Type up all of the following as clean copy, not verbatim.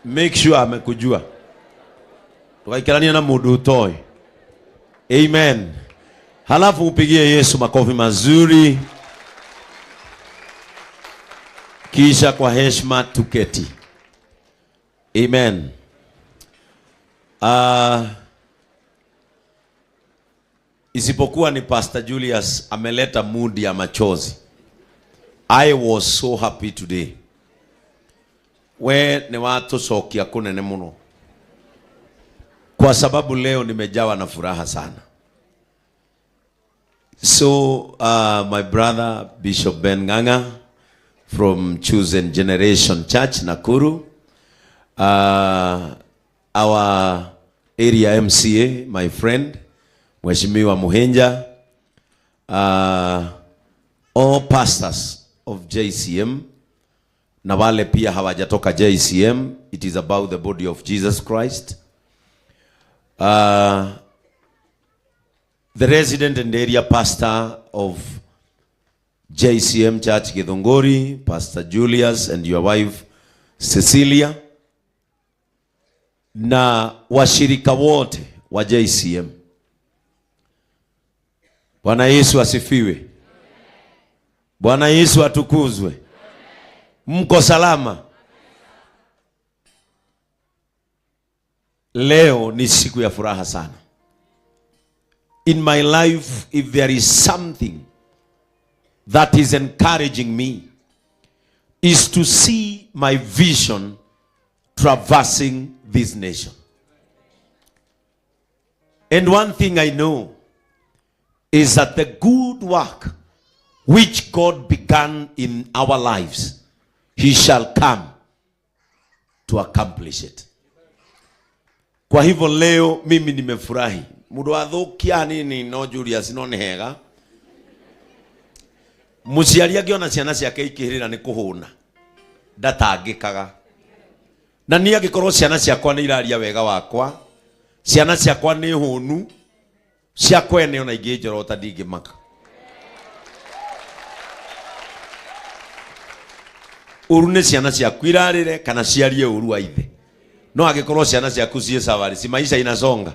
make sure amekujua. Tukaikalania na mudu utoi. Amen. Halafu upigie Yesu makofi mazuri. Kisha kwa heshima tuketi. Amen. Isipokuwa ni Pastor Julius ameleta mood ya machozi. I was so happy today. We ni watu sokia kunene muno. Kwa sababu leo nimejawa na furaha sana. So my brother Bishop Ben Nganga from Chosen Generation Church Nakuru, our area MCA, my friend Mheshimiwa Muhenja, all pastors of JCM na wale pia hawajatoka JCM, it is about the body of Jesus Christ. The resident and area pastor of JCM Church Githunguri, Pastor Julius and your wife Cecilia, na washirika wote wa JCM. Bwana Yesu asifiwe. Bwana Yesu atukuzwe. Mko salama? Leo ni siku ya furaha sana. In my life, if there is something that is encouraging me, is to see my vision traversing this nation. And one thing I know is that the good work which God began in our lives, He shall come to accomplish it. Kwa hivyo leo mimi nimefurahi. Mudu athukia nini no Julius no nehega. Muciari agiona ciana ciake ikihirira ni kuhuna. Ndatangikaga. Na ni agikorwo ciana ciakwa ni iraria wega wakwa. Ciana ciakwa ni hunu. Ciakwa ene ona ingijoro ta ndingimaka. Urune ciana ciaku irarire kana ciarie uru wa ithe. No agikorwo ciana ciaku cie safari, si maisha inasonga.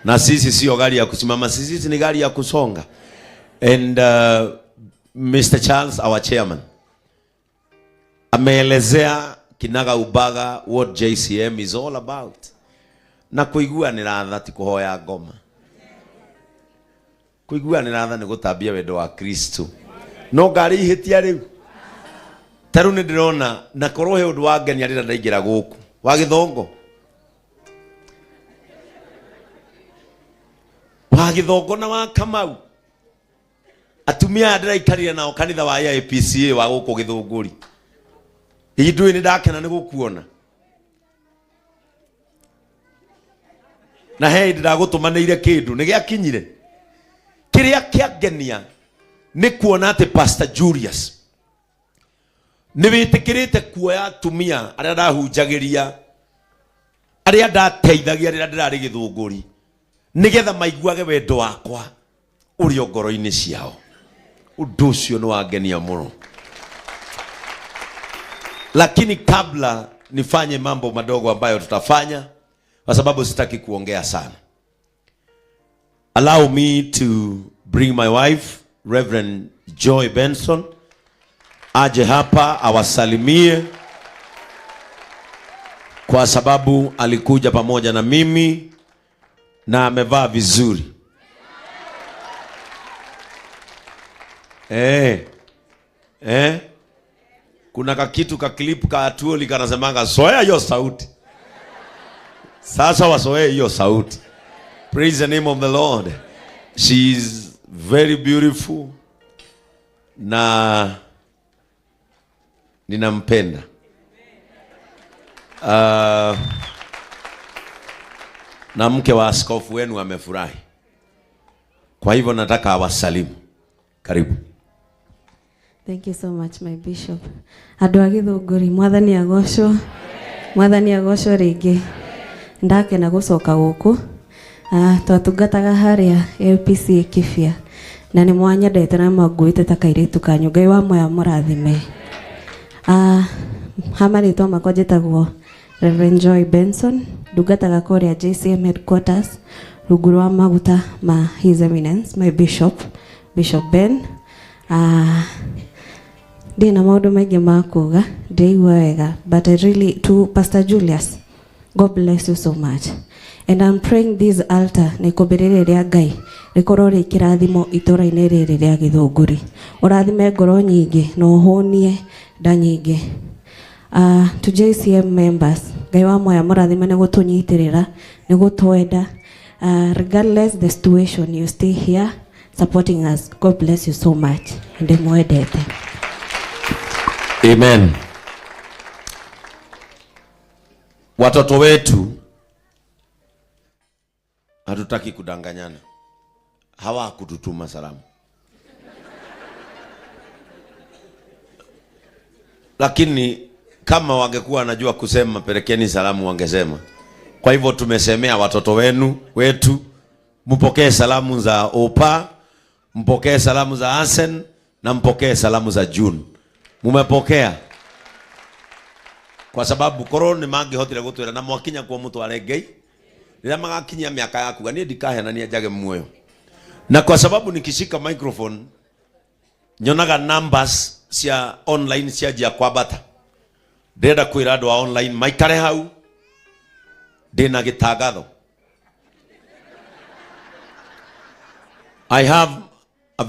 Na sisi sio gari ya kusimama, sisi ni gari ya kusonga. And Mr. Charles, our chairman, ameelezea kinaga ubaga what JCM is all about. Na kuigua ni radha ti kuhoya ngoma. Kuigua ni radha ni gutabia wendo wa Kristo. No ngari ihitia riu. Taru ni ndirona na korohe undu wa ngeni arira ndaingira guku. Wa Githongo. Wa Githongo na wa Kamau. Atumia ndira ikarire nao kanitha wa APCA wa guku Githunguri. Indui ni ndakena ni gukuona. Na hei ndiragutumaneire kindu ni giakinyire. Kiria kiangenia ni kuona ati Pastor Julius ni witikirite kuoya atumia aria ndahunjagiria aria ndateithagia rira ndirari Githunguri nigetha maiguage wendo wakwa uri ngoro-ini ciao. Undu ucio ni wangenia muno. Lakini kabla nifanye mambo madogo ambayo tutafanya, kwa sababu sitaki kuongea sana, allow me to bring my wife Reverend Joy Benson aje hapa awasalimie, kwa sababu alikuja pamoja na mimi na amevaa vizuri. Kuna kakitu ka clip ka atuoli kanasemanga soea hiyo sauti. Sasa wasoea hiyo sauti. Praise the name of the Lord. She is very beautiful na ninampenda. Na mke wa askofu wenu amefurahi. Kwa hivyo nataka awasalimu. Karibu. Thank you so much, my bishop. Andu a Githunguri, mwathani agocwo. Mwathani agocwo ringi. Ndakena gucoka guku. Twatungataga haria LPC Kibia. Na ni mwanyendete na mwanguite ta kairitu kanyu. Ngai wa moya murathime. Hamaritwa makwa njĩtagwo Reverend Joy Benson, ndungataga kũrĩa JCM headquarters rungu rwa maguta ma His Eminence, my Bishop Ben. Ndina maũndũ maingĩ ma kuga, ndĩigua wega, but I really, to Pastor Julius, God bless you so much. And I'm praying this altar nĩkũmbĩrĩria rĩa Ngai rĩkorwo rĩ kĩrathimo itũra-inĩ rĩrĩ rĩa Gĩthũngũri. Ũrathime ngoro nyingĩ na ũhũnie nda nyingĩ. To JCM members, Ngai wa moya mũrathime nĩ gũtũnyitĩrĩra, nĩ gũtwenda. Regardless the situation, you stay here supporting us. God bless you so much. Ndĩmwendete. Amen. Watoto wetu hatutaki kudanganyana. Hawakututuma salamu. Lakini kama wangekuwa wanajua kusema pelekeni salamu wangesema. Kwa hivyo tumesemea watoto wetu mpokee salamu za Opa, mpokee salamu za Asen na mpokee salamu za June. Mumepokea? Kwa sababu koroni mangi hotire gutwira na mwakinya kwa mtu aregei. Nila magakinya miaka yaku gani ndikahe na niajage muoyo. Na kwa sababu nikishika microphone nyonaga numbers cia online cia jia kwa bata. Ndenda kwira andu wa online maikare hau. Ndina gitangatho. I have a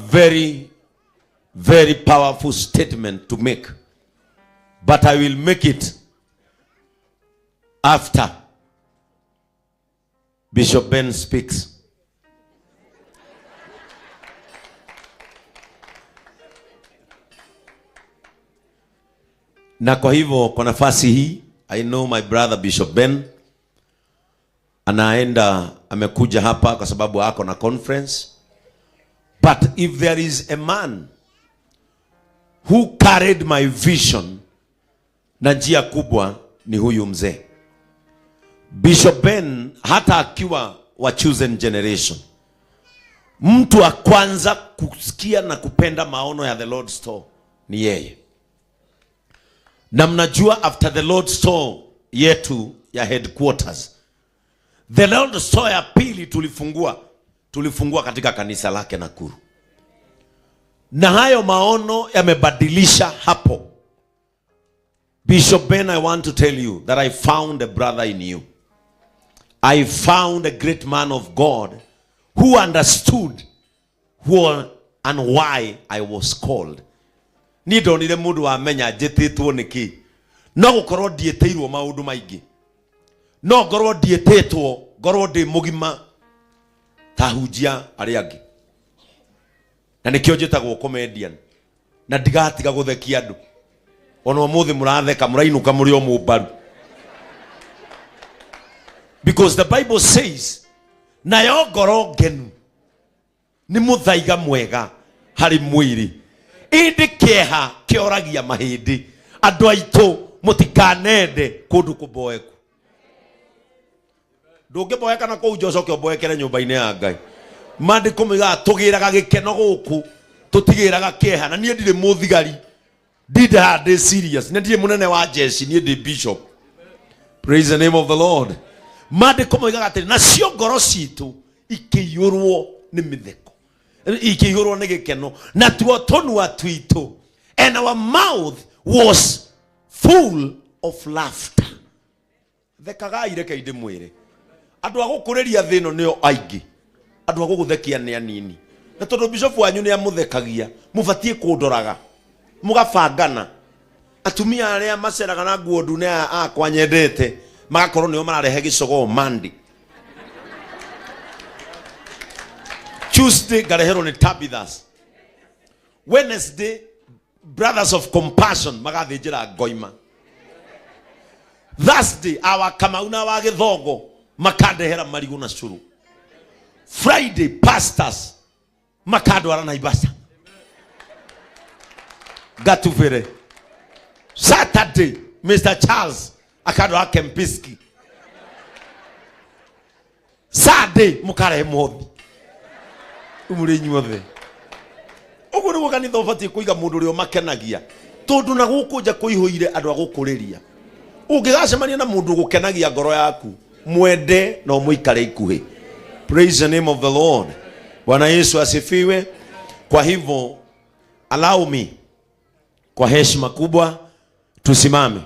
very powerful statement to make, but I will make it after Bishop Ben speaks. Na kwa hivyo kwa nafasi hii, I know my brother Bishop Ben anaenda amekuja hapa kwa sababu ako na conference. But if there is a man who carried my vision na njia kubwa ni huyu mzee Bishop Ben. Hata akiwa wa chosen generation, mtu wa kwanza kusikia na kupenda maono ya the Lord's Store ni yeye. Na mnajua after the Lord's Store yetu ya headquarters, the Lord's Store ya pili tulifungua katika kanisa lake Nakuru. Na hayo maono yamebadilisha hapo. Bishop Ben, I want to tell you that I found a brother in you. I found a great man of God who understood who and why I was called. Ni ndonire mundu wa menya njititwo niki. No gukorwo ndieteirwo maundu maingi. No ngorwo ndietetwo, ngorwo ndi mugima tahujia ari angi. Na nikio njitagwo comedian. Na ndigatiga guthekia andu. Ono muthi muratheka murainuka muri o mubaru. Because the Bible says na yo ngoro ngenu ni muthaiga mwega hari mwiri. Indi kieha kioragia mahindi. Andu aitu mutikanende kundu kuboeku. Ndungeboeka na kou njocoke oboekere nyumba-ini ya Ngai. Mandiko miga tugiraga gikeno guku tutigiraga kieha. Na nie ndire muthigari. Ndi serious. Ndire munene wa jeshi, nie ndi bishop. Praise the name of the Lord. Mandiko miga atiri na cio ngoro citu ikiyurwo ni mitheko. Ikiyurwo ni gikeno. Na tuo tonua twitu. And our mouth was full of laughter. Thekaga ireke inde mwire. Andu agukuriria thino nio aingi. Andu aguguthekia ni anini. Na tondu bishop wanyu ni amuthekagia, mubatie kundoraga. Mugabangana. Atumia aria maceraga na nguo ndune akwa nyendete, magakorwo nio mararehe gicogo mandi. Tuesday gareherwo ni Tabithas. Wednesday Brothers of Compassion magathinjira ngoima. Thursday our Kamauna wa Githongo makandehera marigu na curu. Friday pastors makandwara na Ibasa. Gatuvere. Saturday Mr. Charles akandwara Kempiski. Sunday mukare mothi. Umuri nyuothe. Ugu ni kanitha ubatie kuiga mundu rio makenagia. Tondu na gukunja kuihuire andu agukuriria. ungigacemania na mundu gukenagia ngoro yaku, mwende no muikare ikuhi. Praise the name of the Lord. Bwana Yesu asifiwe. Kwa hivyo allow me, kwa heshima kubwa tusimame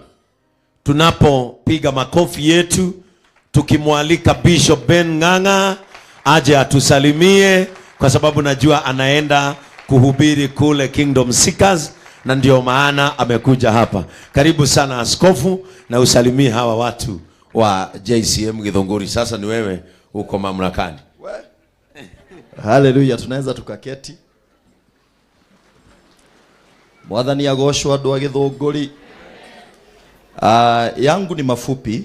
tunapopiga makofi yetu, tukimwalika Bishop Ben Ng'ang'a aje atusalimie, kwa sababu najua anaenda kuhubiri kule Kingdom Seekers, na ndio maana amekuja hapa. Karibu sana askofu, na usalimie hawa watu wa JCM Githunguri. Sasa ni wewe uko mamlakani. Haleluya, tunaweza tukaketi. Mwathani agoshwa andũ a Githunguri. Yangu ni mafupi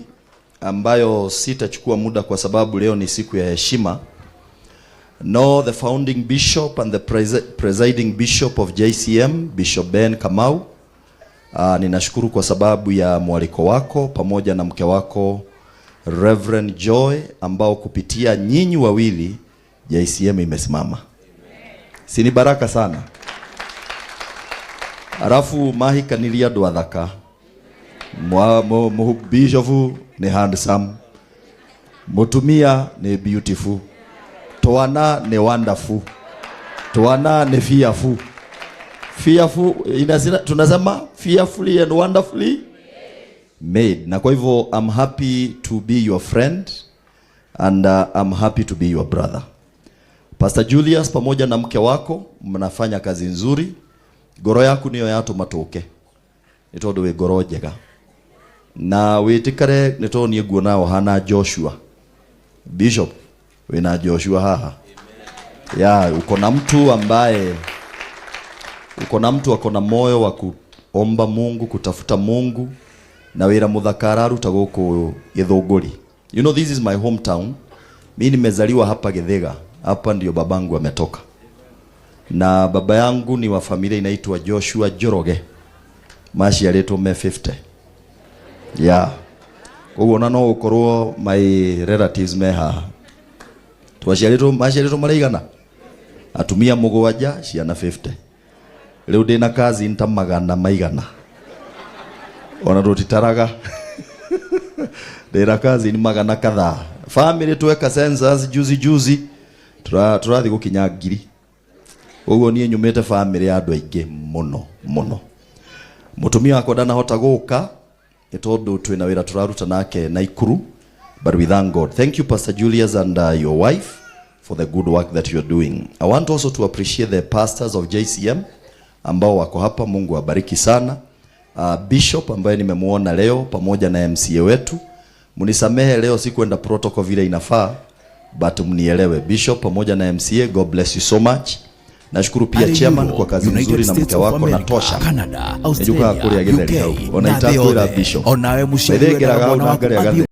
ambayo sitachukua muda kwa sababu leo ni siku ya heshima. No, the founding bishop and the presiding bishop of JCM, Bishop Ben Kamau. Ninashukuru kwa sababu ya mwaliko wako pamoja na mke wako Reverend Joy, ambao kupitia nyinyi wawili JCM imesimama. Si ni baraka sana? Arafu mahikaniria andũ athaka. Bishop ni handsome, mutumia ni beautiful, twana ni wonderful, twana ni fearful. Fearful tunasema fearfully and wonderfully made. Na kwa hivyo I'm happy to be your friend and I'm happy to be your brother. Pastor Julius pamoja na mke wako mnafanya kazi nzuri. Goro yaku niyo yato matoke. Nitondo we goro njega. Na witikare nitonie guona hana Joshua. Bishop, wena Joshua haha. Ya, uko na mtu ambaye uko na moyo wa kuomba Mungu, kutafuta Mungu, na wira muthakararu tagoko Githunguri. You know, this is my hometown. Mimi nimezaliwa hapa Githega. Hapa ndio babangu ametoka. Na baba yangu ni wa familia inaitwa Joshua Joroge. Mashi aletwa me 50. Yeah. Koguo no ukorwo my relatives me haha. Twashialetwo mashi aletwo maraigana. Atumia mugwanja, ciana 50. Leo ndina kazi ntamagana maigana. Ona rutitaraga. Ndina kazi ni magana kadhaa. Family tuweka census juzi. Turathi gukinya ngiri. Uguo nie nyumete family ya andu aingi muno. Mutumia wakwa ndanahota guka tondu twina wira turaruta nake Naikuru, but we thank God. Thank you Pastor Julius and your wife for the good work that you are doing. I want also to appreciate the pastors of JCM ambao wako hapa. Mungu awabariki sana. Bishop ambaye nimemuona leo pamoja na MCA wetu. Munisamehe leo sikuenda protocol vile inafaa, but mnielewe. Bishop pamoja na MCA, God bless you so much. Nashukuru pia chairman kwa kazi nzuri na mke wako Natosha. Canada, Australia, UK, Onaita kwa Bishop. Onawe mushiri